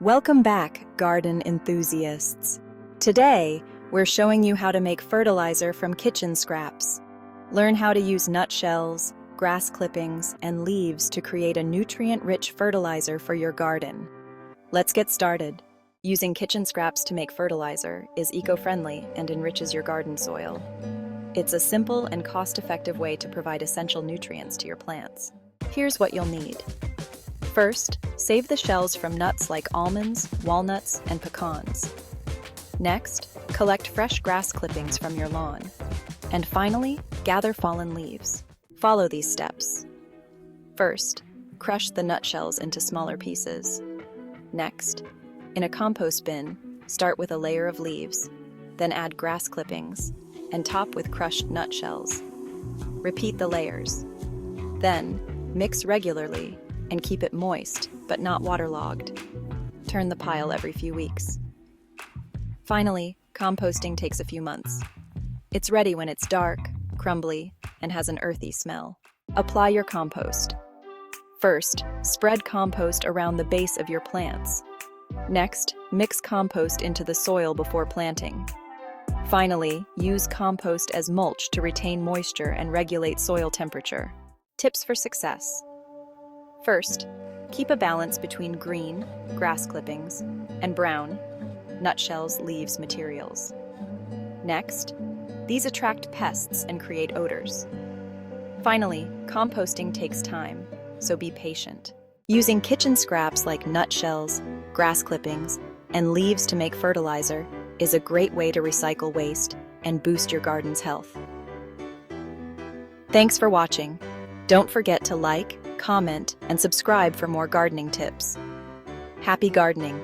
Welcome back, garden enthusiasts. Today, we're showing you how to make fertilizer from kitchen scraps. Learn how to use nutshells, grass clippings, and leaves to create a nutrient-rich fertilizer for your garden. Let's get started. Using kitchen scraps to make fertilizer is eco-friendly and enriches your garden soil. It's a simple and cost-effective way to provide essential nutrients to your plants. Here's what you'll need. First, save the shells from nuts like almonds, walnuts, and pecans. Next, collect fresh grass clippings from your lawn. And finally, gather fallen leaves. Follow these steps. First, crush the nutshells into smaller pieces. Next, in a compost bin, start with a layer of leaves, then add grass clippings, and top with crushed nutshells. Repeat the layers. Then, mix regularly and keep it moist, but not waterlogged. Turn the pile every few weeks. Finally, composting takes a few months. It's ready when it's dark, crumbly, and has an earthy smell. Apply your compost. First, spread compost around the base of your plants. Next, mix compost into the soil before planting. Finally, use compost as mulch to retain moisture and regulate soil temperature. Tips for success. First, keep a balance between green, grass clippings, and brown, nutshells, leaves materials. Next, these attract pests and create odors. Finally, composting takes time, so be patient. Using kitchen scraps like nutshells, grass clippings, and leaves to make fertilizer is a great way to recycle waste and boost your garden's health. Thanks for watching. Don't forget to like, comment, and subscribe for more gardening tips. Happy gardening!